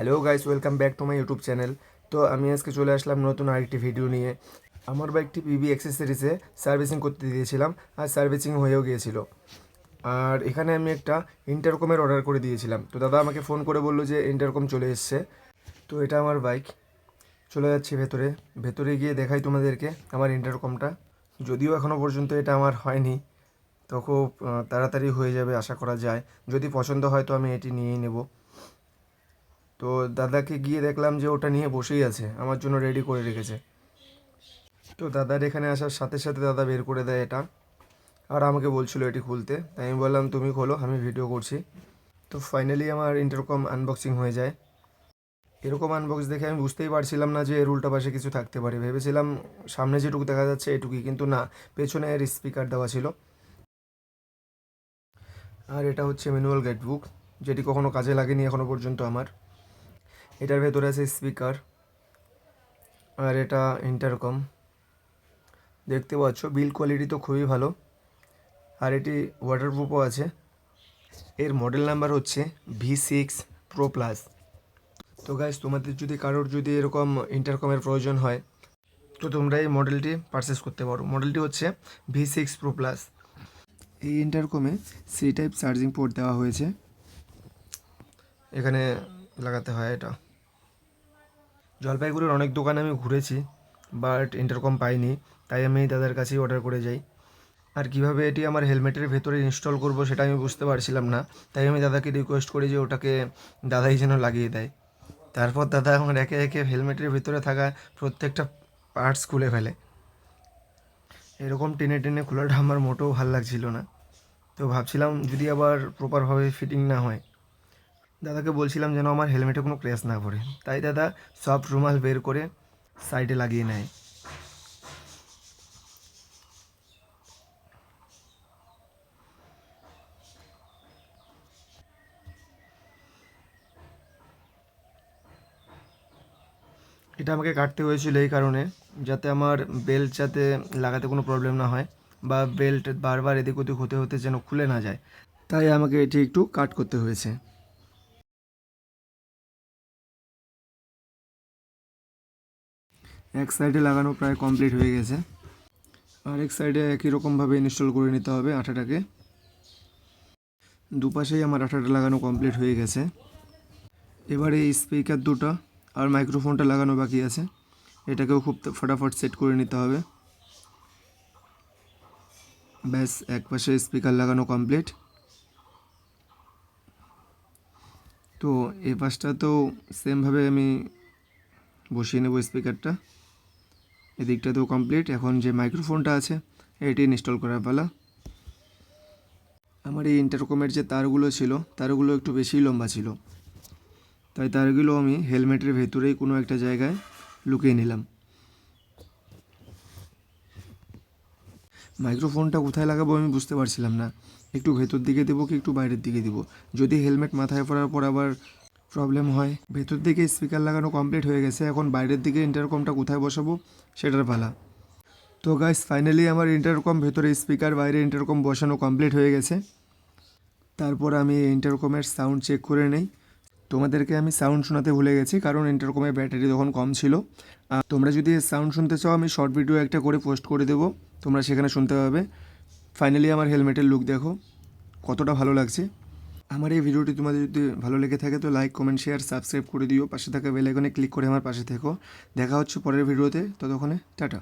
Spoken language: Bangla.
Hello guys, welcome back to my YouTube channel. তো আমি আজকে চলে আসলাম নতুন আরেকটি ভিডিও নিয়ে। আমার বাইকটি পিবি অ্যাক্সেসরিজে সার্ভিসিং করতে দিয়েছিলাম, আর সার্ভিসিং হয়েও গিয়েছিল। আর এখানে আমি একটা ইন্টারকমের অর্ডার করে দিয়েছিলাম। তো দাদা আমাকে ফোন করে বললো যে ইন্টারকম চলে এসছে। তো এটা আমার বাইক, চলে যাচ্ছি ভেতরে। ভেতরে গিয়ে দেখাই তোমাদেরকে আমার ইন্টারকমটা। যদিও এখনও পর্যন্ত এটা আমার হয়নি, তো খুব তাড়াতাড়ি হয়ে যাবে আশা করা যায়। যদি পছন্দ হয় তো আমি এটি নিয়েই নেব। তো দাদাকে গিয়ে দেখলাম যে ওটা নিয়ে বসেই আছে, আমার জন্য রেডি করে রেখেছে। তো দাদার এখানে আসার সাথে সাথে দাদা বের করে দেয় এটা, আর আমাকে বলছিল এটি খুলতে। তাই আমি বললাম তুমি খোলো, আমি ভিডিও করছি। তো ফাইনালি আমার ইন্টারকম আনবক্সিং হয়ে যায়। এরকম আনবক্স দেখে আমি বুঝতেই পারছিলাম না যে এর উল্টা পাশে কিছু থাকতে পারে। ভেবেছিলাম সামনে যেটুকু দেখা যাচ্ছে এটুকুই, কিন্তু না, পেছনে এর স্পিকার দেওয়া ছিল। আর এটা হচ্ছে ম্যানুয়াল গাইড বুক, যেটি কখনো কাজে লাগেনি এখনও পর্যন্ত আমার। এটার ভেতরে আছে স্পিকার, আর এটা ইন্টারকম। দেখতে পাচ্ছ বিল্ড কোয়ালিটি তো খুবই ভালো, আর এটি ওয়াটারপ্রুফও আছে। এর মডেল নাম্বার হচ্ছে V6 Pro+। তো গাইস, তোমাদের যদি কারোর যদি এরকম ইন্টারকমের প্রয়োজন হয় তো তোমরা এই মডেলটি পারচেস করতে পারো। মডেলটি হচ্ছে V6 Pro+। এই ইন্টারকমে সি টাইপ চার্জিং পোর্ট দেওয়া হয়েছে, এখানে লাগাতে হয় এটা। জলপাইগুড়ির অনেক দোকানে আমি ঘুরেছি, বাট ইন্টারকম পাইনি, তাই আমি তাদের কাছেই অর্ডার করে যাই। আর কিভাবে এটি আমার হেলমেটের ভেতরে ইনস্টল করব সেটা আমি বুঝতে পারছিলাম না, তাই আমি দাদাকে রিকোয়েস্ট করি যে ওটাকে দাদাই যেন লাগিয়ে দেয়। তারপর দাদা আমার একে একে হেলমেটের ভেতরে থাকা প্রত্যেকটা পার্টস খুলে ফেলে। এরকম টেনে টেনে খোলাটা আমার মোটেও ভাল লাগছিল না। তো ভাবছিলাম যদি আবার প্রপারভাবে ফিটিং না হয়। দাদাকে বলছিলাম যেন আমার হেলমেটে কোনো ক্র্যাশ না পড়ে, তাই দাদা সফট রুমাল বের করে সাইডে লাগিয়ে নেয়। এটা আমাকে কাটতে হয়েছিল এই কারণে, যাতে আমার বেল্ট যাতে লাগাতে কোনো প্রবলেম না হয়, বা বেল্ট বারবার এদিক ওদিক হতে হতে যেন খুলে না যায়, তাই আমাকে এটি একটু কাট করতে হয়েছে। এক সাইডে লাগানো প্রায় কমপ্লিট হয়ে গেছে, আর এক সাইডে একই রকমভাবে ইনস্টল করে নিতে হবে আঠাটাকে। দুপাশেই আমার আঠাটা লাগানো কমপ্লিট হয়ে গেছে। এবারে এই স্পিকার দুটো আর মাইক্রোফোনটা লাগানো বাকি আছে, এটাকেও খুব ফটাফট সেট করে নিতে হবে। ব্যাস, এক পাশে স্পিকার লাগানো কমপ্লিট। তো এই পাশটা তো সেমভাবে আমি বসিয়ে নেব স্পিকারটা। এদিকটাতেও কমপ্লিট। এখন যে মাইক্রোফোনটা আছে এটি ইনস্টল করার পালা। আমার এই ইন্টারকমের যে তারগুলো ছিল, তারগুলো একটু বেশিই লম্বা ছিল, তাই তারগুলো আমি হেলমেটের ভেতরেই কোনো একটা জায়গায় লুকিয়ে নিলাম। মাইক্রোফোনটা কোথায় লাগাবো আমি বুঝতে পারছিলাম না, একটু ভেতর দিকে দেবো কি একটু বাইরের দিকে দেবো। যদি হেলমেট মাথায় পরার পর আবার প্রবলেম হয়। ভেতর দিকে স্পিকার লাগানো কমপ্লিট হয়ে গেছে, এখন বাইরের দিকে ইন্টারকমটা কোথায় বসাবো সেটার পালা। তো গাইস, ফাইনালি আমার ইন্টারকম ভেতরে স্পিকার, বাইরে ইন্টারকম বসানো কমপ্লিট হয়ে গেছে। তারপর আমি ইন্টারকমের সাউন্ড চেক করে নেই। তোমাদেরকে আমি সাউন্ড শোনাতে ভুলে গেছি, কারণ ইন্টারকমের ব্যাটারি তখন কম ছিল। তোমরা যদি সাউন্ড শুনতে চাও আমি শর্ট ভিডিও একটা করে পোস্ট করে দেবো, তোমরা সেখানে শুনতে পাবে। ফাইনালি আমার হেলমেটের লুক দেখো কতটা ভালো লাগছে। আমার এই ভিডিওটি তোমাদের যদি ভালো লেগে থাকে তো লাইক, কমেন্ট, শেয়ার, সাবস্ক্রাইব করে দিও। পাশে থাকা বেল আইকনে ক্লিক করে আমার পাশে থেকো। দেখা হচ্ছে পরের ভিডিওতে, ততক্ষণে টাটা।